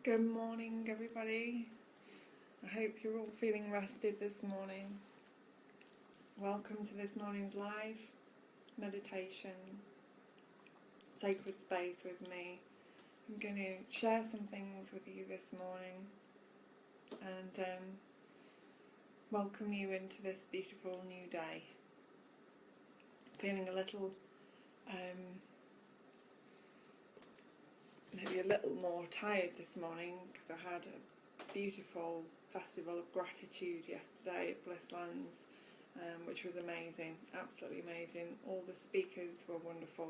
Good morning, everybody. I hope you're all feeling rested this morning. Welcome to this morning's live meditation, sacred space with me. I'm going to share some things with you this morning and welcome you into this beautiful new day. Feeling a little, maybe a little more tired this morning because I had a beautiful festival of gratitude yesterday at Blisslands, which was amazing, absolutely amazing. All the speakers were wonderful,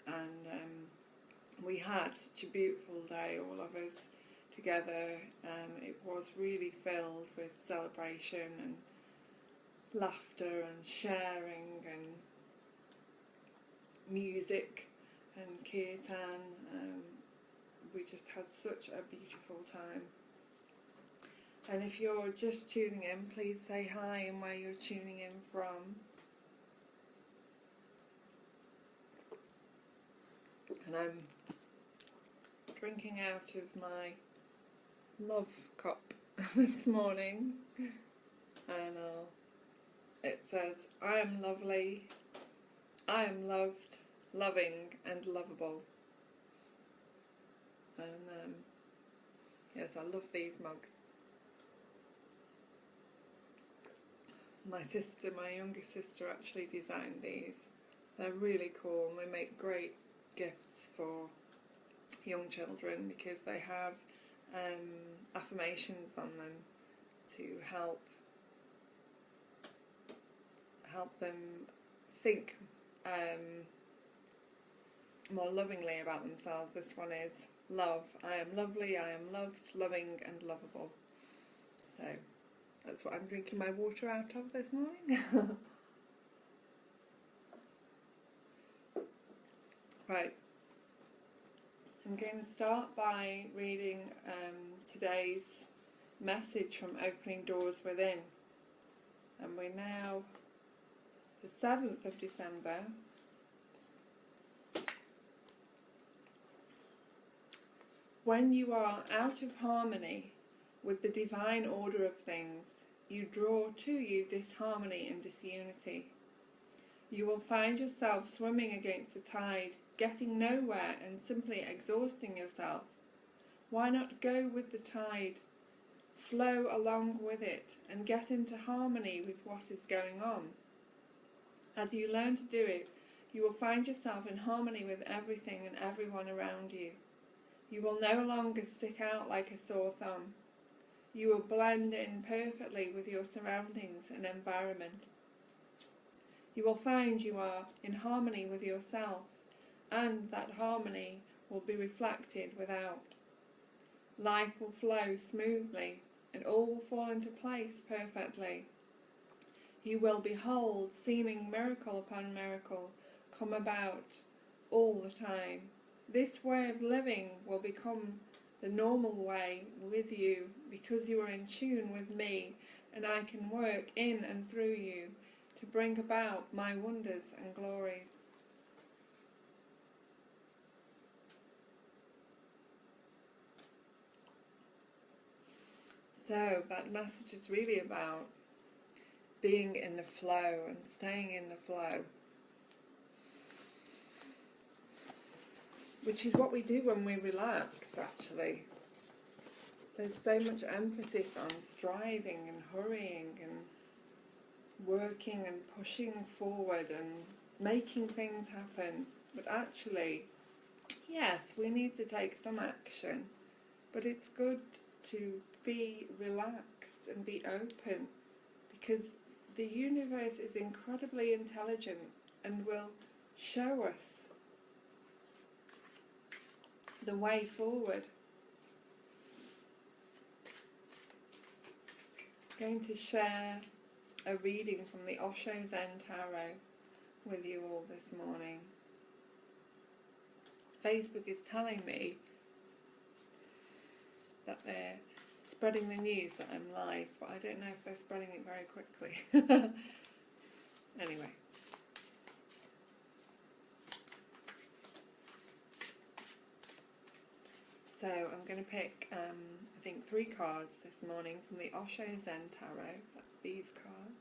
and we had such a beautiful day, all of us together. It was really filled with celebration and laughter and sharing and music and kirtan. We just had such a beautiful time. And if you're just tuning in, please say hi and where you're tuning in from. And I'm drinking out of my love cup this morning, and it says, I am lovely, I am loved, loving and lovable. And yes, I love these mugs. My younger sister actually designed these. They're really cool and they make great gifts for young children because they have affirmations on them to help them think more lovingly about themselves. This one is love. I am lovely, I am loved, loving and lovable. So that's what I'm drinking my water out of this morning. Right. I'm going to start by reading today's message from Opening Doors Within. And we're now the 7th of December. When you are out of harmony with the divine order of things, you draw to you disharmony and disunity. You will find yourself swimming against the tide, getting nowhere and simply exhausting yourself. Why not go with the tide, flow along with it, and get into harmony with what is going on? As you learn to do it, you will find yourself in harmony with everything and everyone around you. You will no longer stick out like a sore thumb. You will blend in perfectly with your surroundings and environment. You will find you are in harmony with yourself, and that harmony will be reflected without. Life will flow smoothly, and all will fall into place perfectly. You will behold seeming miracle upon miracle come about all the time. This way of living will become the normal way with you because you are in tune with me, and I can work in and through you to bring about my wonders and glories. So that message is really about being in the flow and staying in the flow, which is what we do when we relax, actually. There's so much emphasis on striving and hurrying and working and pushing forward and making things happen. But actually, yes, we need to take some action, but it's good to be relaxed and be open, because the universe is incredibly intelligent and will show us the way forward. I'm going to share a reading from the Osho Zen Tarot with you all this morning. Facebook is telling me that they're spreading the news that I'm live, but I don't know if they're spreading it very quickly. Anyway. So I'm going to pick, I think, 3 cards this morning from the Osho Zen Tarot. That's these cards.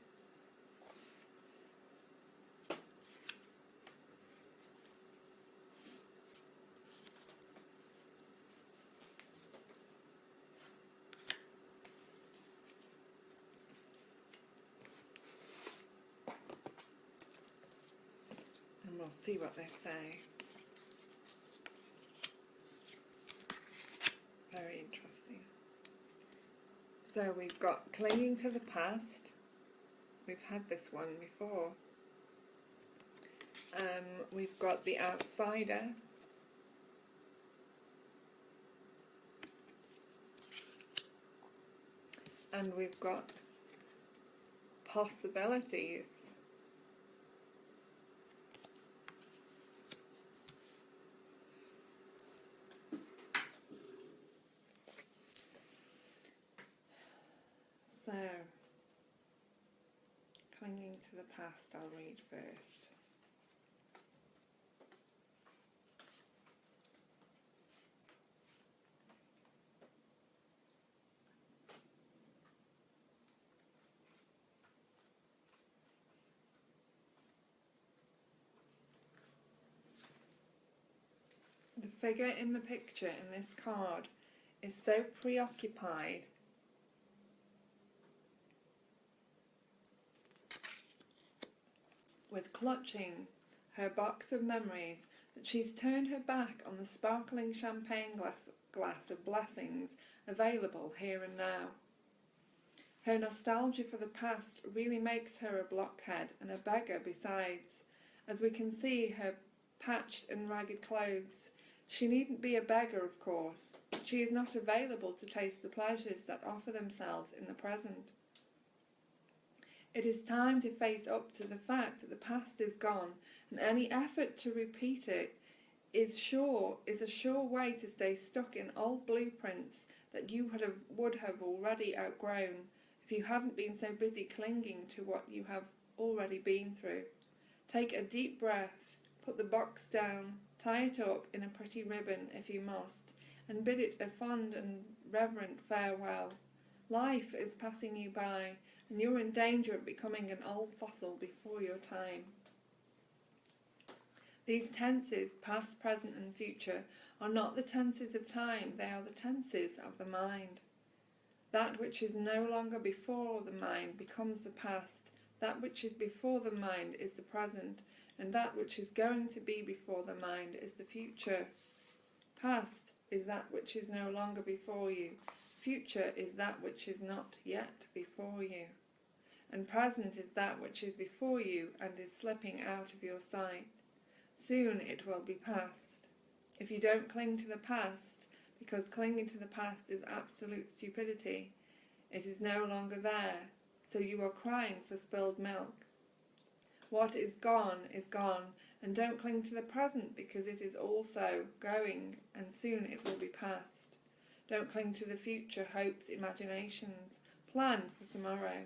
And we'll see what they say. Very interesting. So we've got clinging to the past. We've had this one before. We've got the outsider. And we've got possibilities. So, clinging to the past, I'll read first. The figure in the picture in this card is so preoccupied with clutching her box of memories that she's turned her back on the sparkling champagne glass of blessings available here and now. Her nostalgia for the past really makes her a blockhead and a beggar besides, as we can see her patched and ragged clothes. She needn't be a beggar, of course, but she is not available to taste the pleasures that offer themselves in the present. It is time to face up to the fact that the past is gone, and any effort to repeat it is a sure way to stay stuck in old blueprints that you would have already outgrown if you hadn't been so busy clinging to what you have already been through. Take a deep breath, put the box down, tie it up in a pretty ribbon if you must, and bid it a fond and reverent farewell. Life is passing you by, and you're in danger of becoming an old fossil before your time. These tenses, past, present and future, are not the tenses of time, they are the tenses of the mind. That which is no longer before the mind becomes the past, that which is before the mind is the present, and that which is going to be before the mind is the future. Past is that which is no longer before you, future is that which is not yet before you, and present is that which is before you and is slipping out of your sight. Soon it will be past. If you don't cling to the past, because clinging to the past is absolute stupidity, it is no longer there, so you are crying for spilled milk. What is gone, and don't cling to the present because it is also going, and soon it will be past. Don't cling to the future hopes, imaginations. Plan for tomorrow,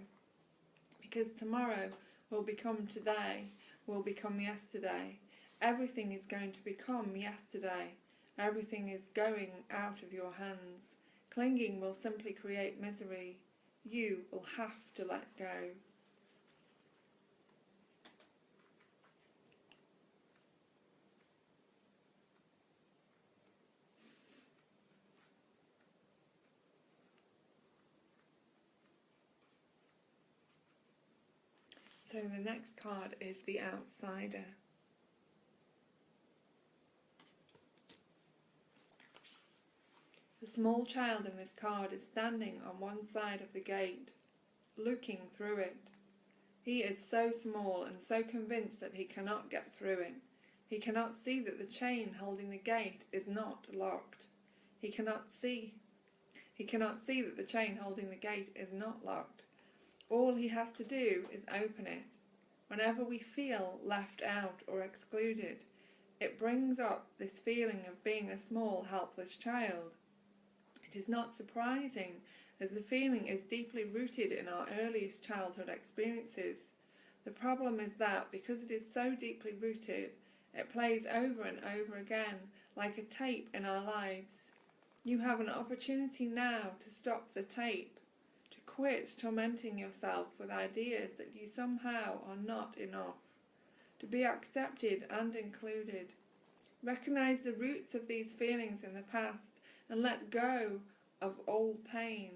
because tomorrow will become today, will become yesterday. Everything is going to become yesterday. Everything is going out of your hands. Clinging will simply create misery. You will have to let go. So the next card is the outsider. The small child in this card is standing on one side of the gate, looking through it. He is so small and so convinced that he cannot get through it. He cannot see that the chain holding the gate is not locked. He cannot see that the chain holding the gate is not locked. All he has to do is open it. Whenever we feel left out or excluded, it brings up this feeling of being a small, helpless child. It is not surprising, as the feeling is deeply rooted in our earliest childhood experiences. The problem is that, because it is so deeply rooted, it plays over and over again, like a tape in our lives. You have an opportunity now to stop the tape, to quit tormenting yourself with ideas that you somehow are not enough, to be accepted and included. Recognize the roots of these feelings in the past and let go of old pain.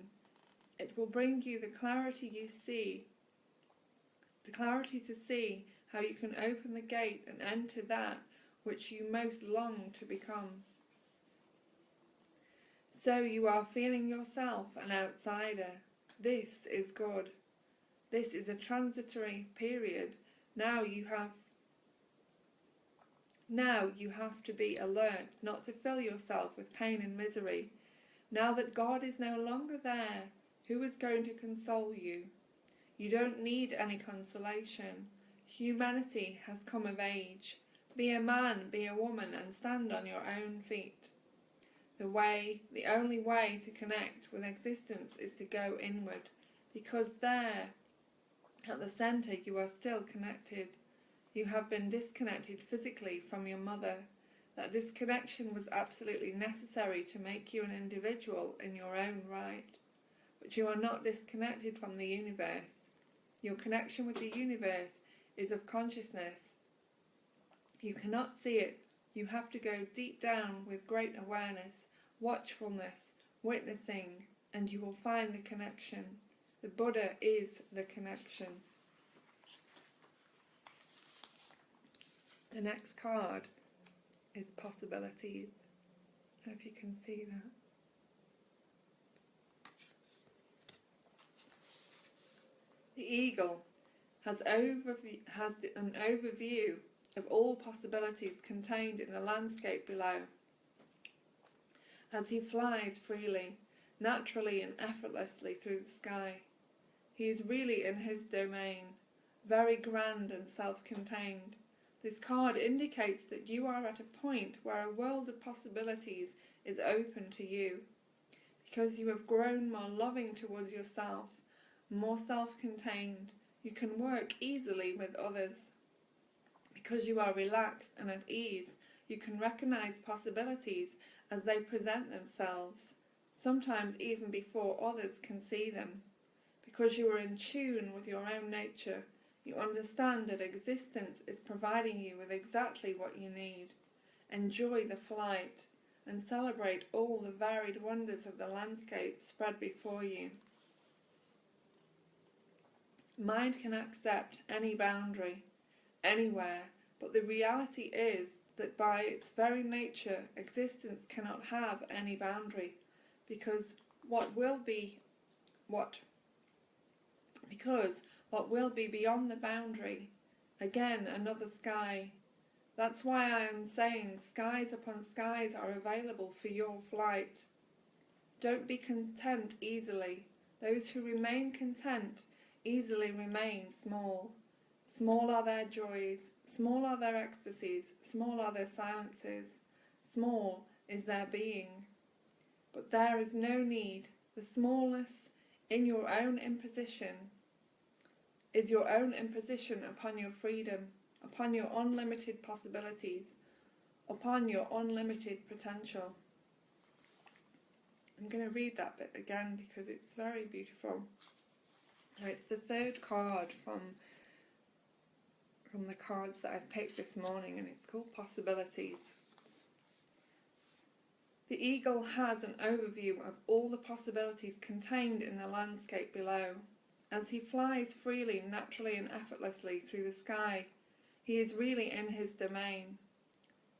It will bring you the clarity to see how you can open the gate and enter that which you most long to become. So you are feeling yourself an outsider. This is good. This is a transitory period. Now you have to be alert not to fill yourself with pain and misery. Now that God is no longer there, who is going to console you? You don't need any consolation. Humanity has come of age. Be a man, be a woman, and stand on your own feet. The only way to connect with existence is to go inward, because there, at the centre, you are still connected. You have been disconnected physically from your mother. That disconnection was absolutely necessary to make you an individual in your own right. But you are not disconnected from the universe. Your connection with the universe is of consciousness. You cannot see it. You have to go deep down with great awareness, watchfulness, witnessing, and you will find the connection. The Buddha is the connection. The next card is possibilities. I don't know if you can see that. The eagle has an overview of all possibilities contained in the landscape below. As he flies freely, naturally and effortlessly through the sky, he is really in his domain, very grand and self-contained. This card indicates that you are at a point where a world of possibilities is open to you, because you have grown more loving towards yourself, more self-contained. You can work easily with others. Because you are relaxed and at ease, you can recognize possibilities as they present themselves, sometimes even before others can see them. Because you are in tune with your own nature, you understand that existence is providing you with exactly what you need. Enjoy the flight and celebrate all the varied wonders of the landscape spread before you. Mind can accept any boundary, anywhere, but the reality is that by its very nature, existence cannot have any boundary, because what will be beyond the boundary, again another sky. That's why I am saying skies upon skies are available for your flight. Don't be content easily. Those who remain content easily remain small. Small are their joys, small are their ecstasies, small are their silences, small is their being. But there is no need. The smallness in your own imposition is your own imposition upon your freedom, upon your unlimited possibilities, upon your unlimited potential. I'm going to read that bit again because it's very beautiful. It's the third card from the cards that I've picked this morning, and it's called Possibilities. The eagle has an overview of all the possibilities contained in the landscape below. As he flies freely, naturally and effortlessly through the sky, he is really in his domain,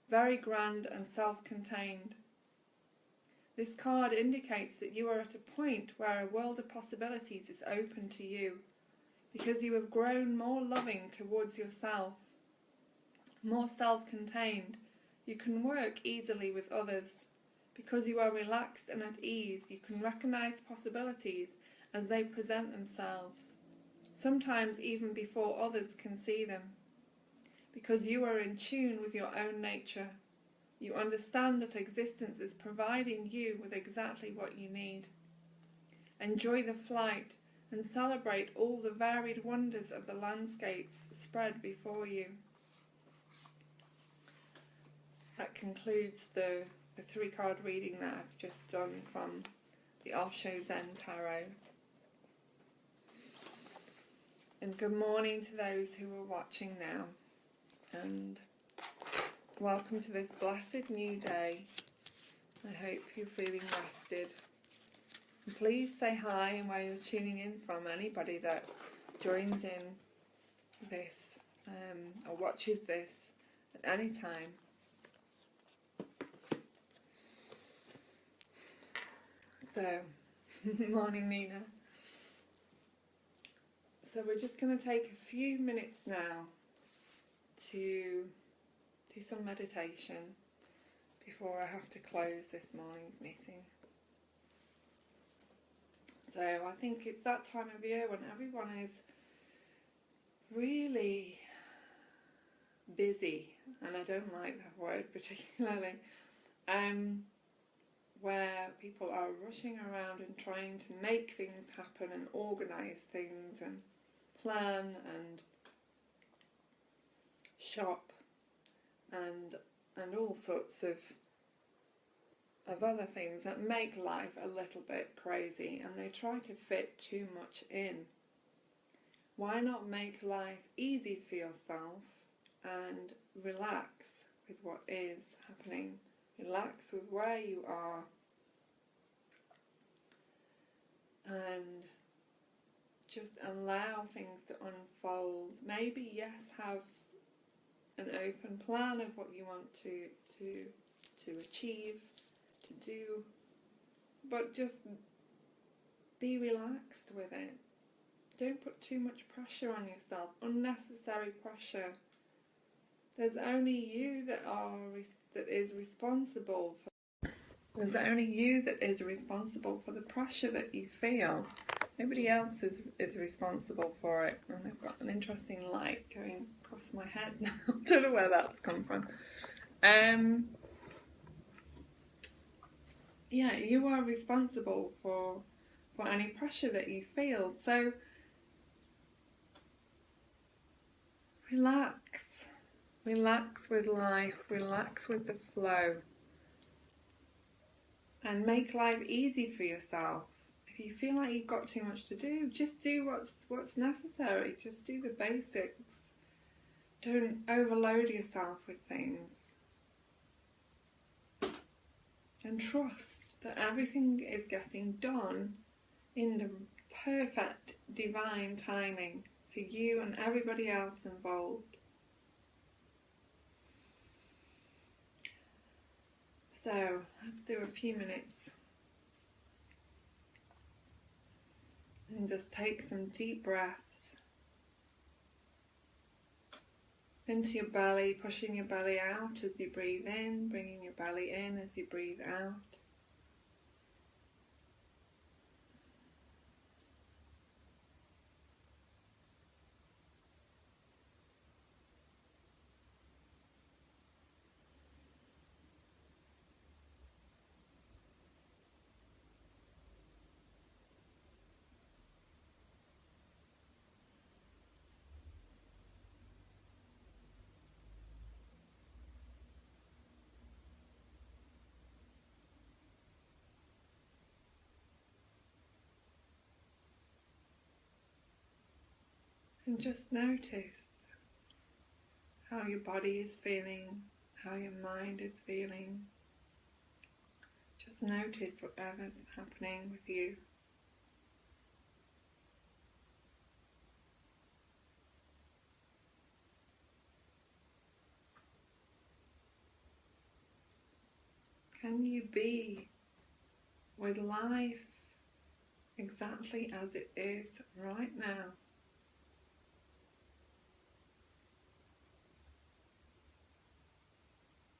very grand and self-contained. This card indicates that you are at a point where a world of possibilities is open to you, because you have grown more loving towards yourself, more self-contained. You can work easily with others. Because you are relaxed and at ease, you can recognize possibilities as they present themselves, sometimes even before others can see them. Because you are in tune with your own nature, you understand that existence is providing you with exactly what you need. Enjoy the flight and celebrate all the varied wonders of the landscapes spread before you. That concludes the the 3-card reading that I've just done from the Osho Zen Tarot. And good morning to those who are watching now, and welcome to this blessed new day. I hope you're feeling rested. And please say hi, and where you're tuning in from, anybody that joins in this or watches this at any time. So, morning Nina. So we're just going to take a few minutes now to do some meditation before I have to close this morning's meeting. So I think it's that time of year when everyone is really busy, and I don't like that word particularly, where people are rushing around and trying to make things happen and organise things and plan and shop and all sorts of other things that make life a little bit crazy, and they try to fit too much in. Why not make life easy for yourself and relax with what is happening? Relax with where you are, and just allow things to unfold. Maybe, yes, have an open plan of what you want to achieve, to do, but just be relaxed with it. Don't put too much pressure on yourself, unnecessary pressure. There's only you that is responsible for. There's only you that is responsible for the pressure that you feel. Nobody else is responsible for it. And I've got an interesting light going across my head now. I don't know where that's come from. Yeah, you are responsible for any pressure that you feel. So relax with life, relax with the flow, and make life easy for yourself. If you feel like you've got too much to do, just do what's necessary. Just do the basics. Don't overload yourself with things. And trust that everything is getting done in the perfect divine timing for you and everybody else involved. So let's do a few minutes and just take some deep breaths into your belly, pushing your belly out as you breathe in, bringing your belly in as you breathe out. And just notice how your body is feeling, how your mind is feeling. Just notice whatever's happening with you. Can you be with life exactly as it is right now?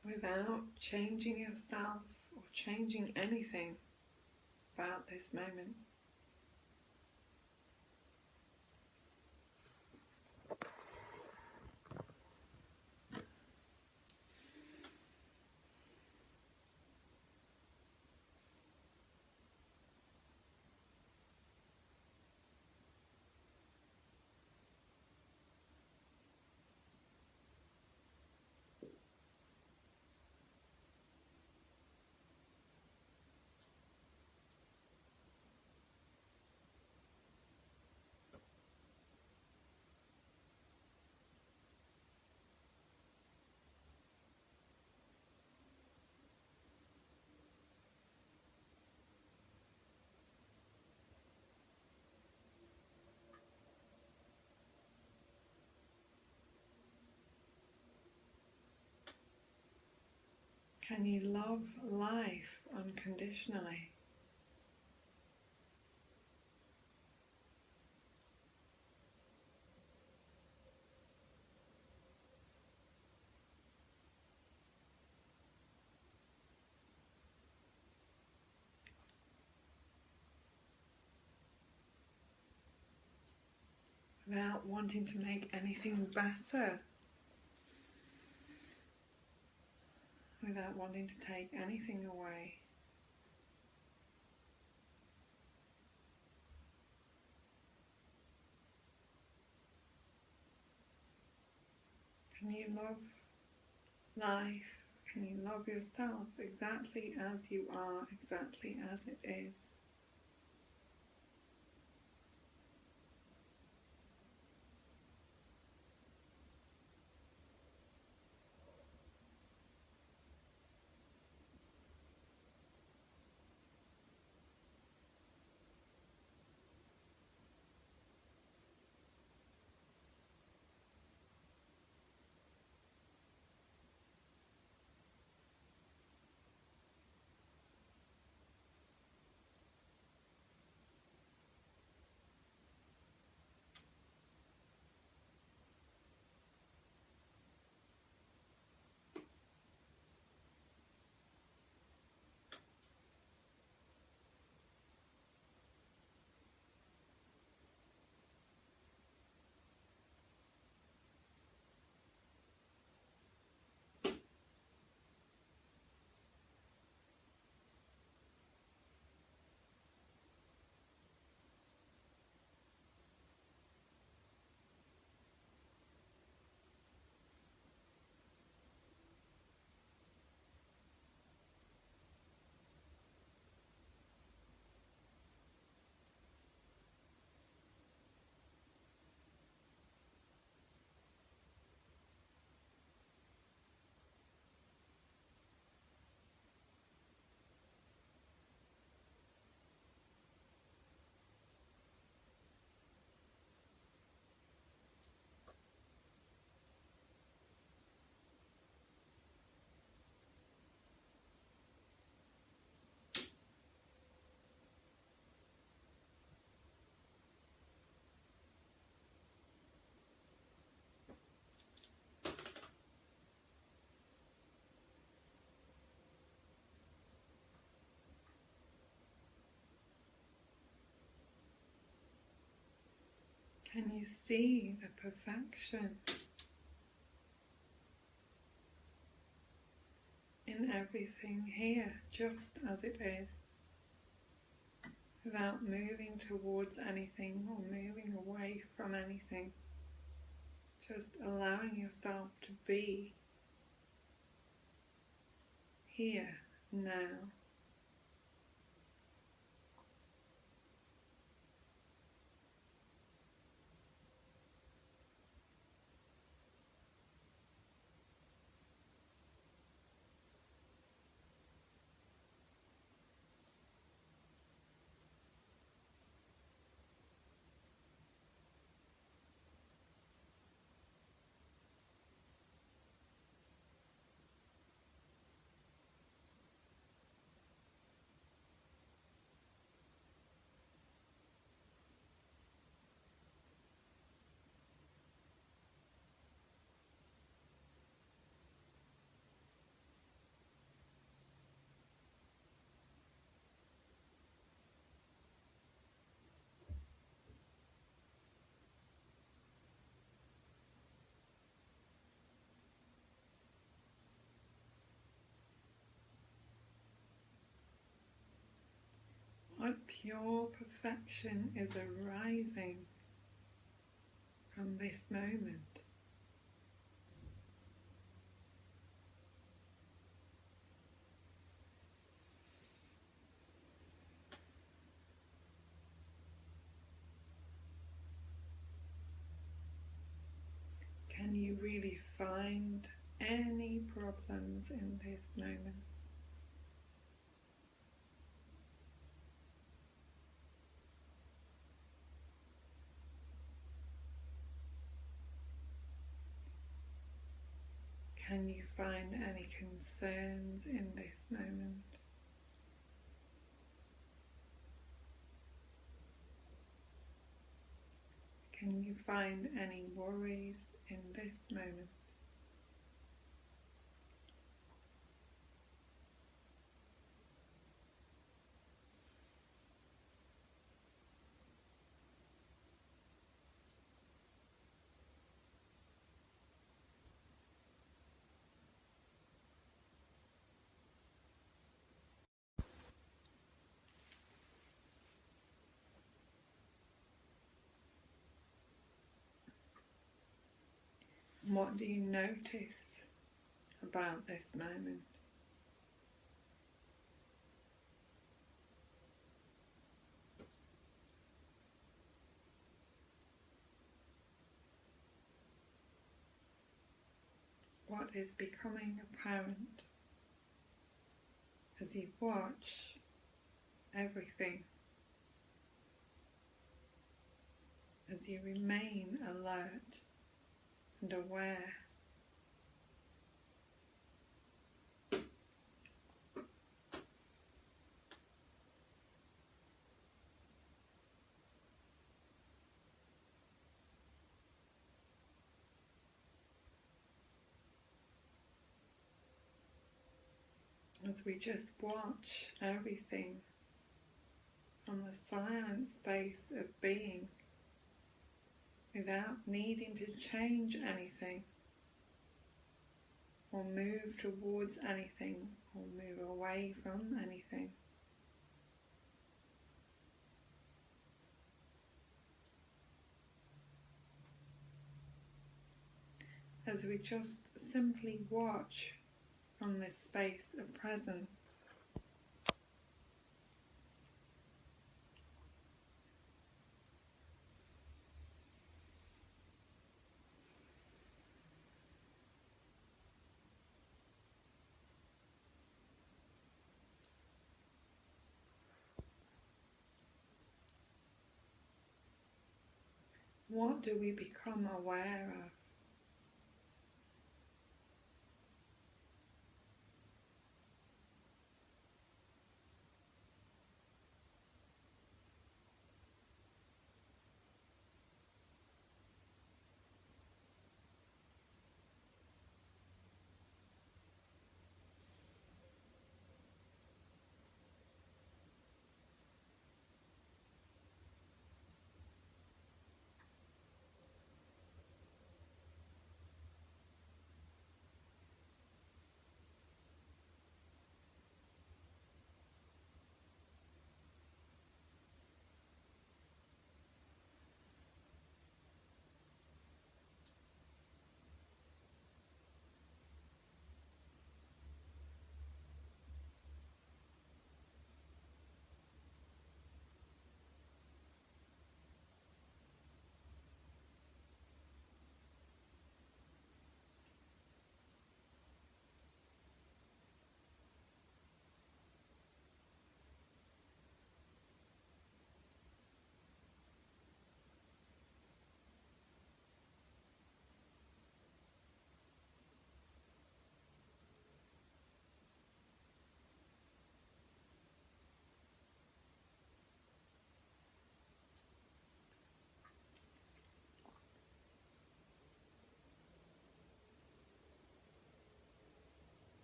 Without changing yourself or changing anything about this moment. Can you love life unconditionally? Without wanting to make anything better, without wanting to take anything away. Can you love life? Can you love yourself exactly as you are, exactly as it is? Can you see the perfection in everything here, just as it is, without moving towards anything or moving away from anything, just allowing yourself to be here now? What pure perfection is arising from this moment? Can you really find any problems in this moment? Can you find any concerns in this moment? Can you find any worries in this moment? What do you notice about this moment? What is becoming apparent as you watch everything, as you remain alert and aware? As we just watch everything from the silent space of being, without needing to change anything or move towards anything or move away from anything. As we just simply watch from this space of presence. What do we become aware of?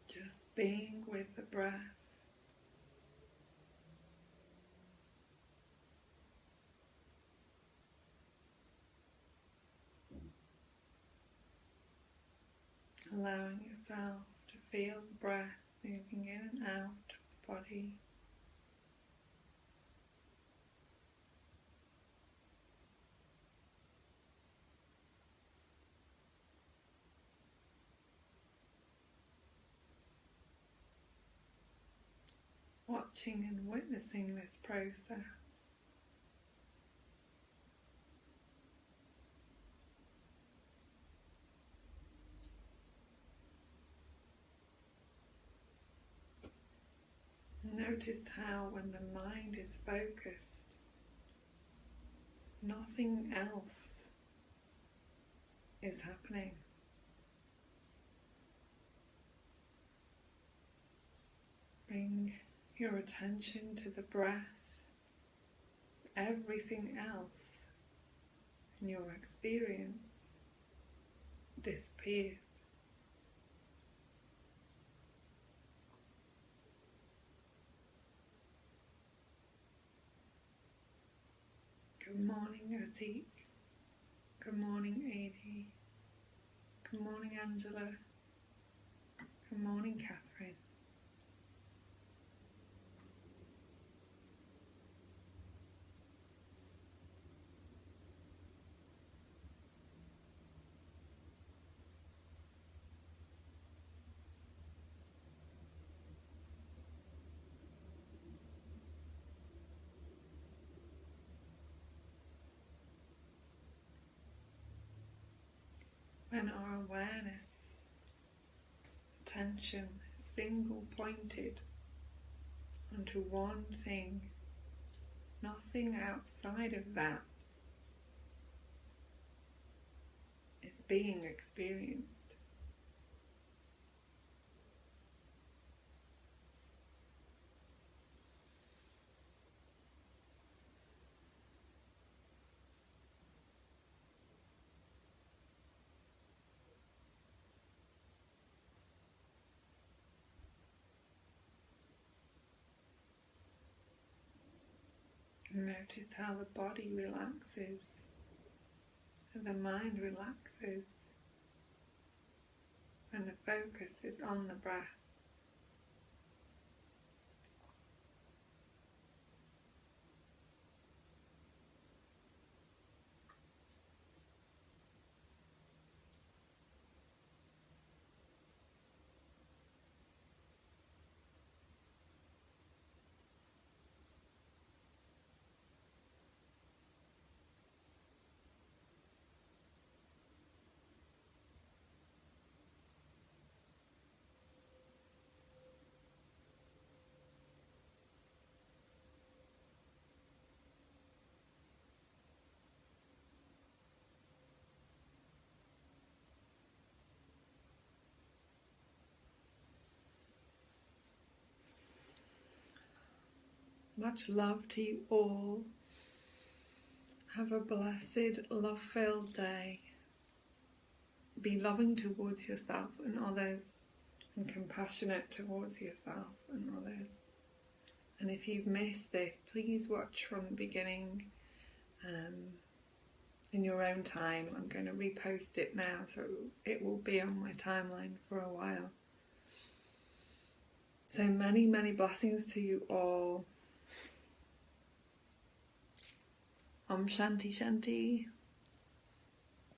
Just being with the breath. Allowing yourself to feel the breath moving in and out of the body. Watching and witnessing this process. Notice how when the mind is focused, nothing else is happening. bring your attention to the breath. Everything else in your experience disappears. Good morning, Atik. Good morning, Adi. Good morning, Angela. Good morning, Catherine. When our awareness, attention is single pointed onto one thing, nothing outside of that is being experienced. Notice how the body relaxes and the mind relaxes when the focus is on the breath. Much love to you all. Have a blessed, love-filled day. Be loving towards yourself and others, and compassionate towards yourself and others. And if you've missed this, please watch from the beginning in your own time. I'm going to repost it now, so it will be on my timeline for a while. So many, many blessings to you all. Om Shanti Shanti.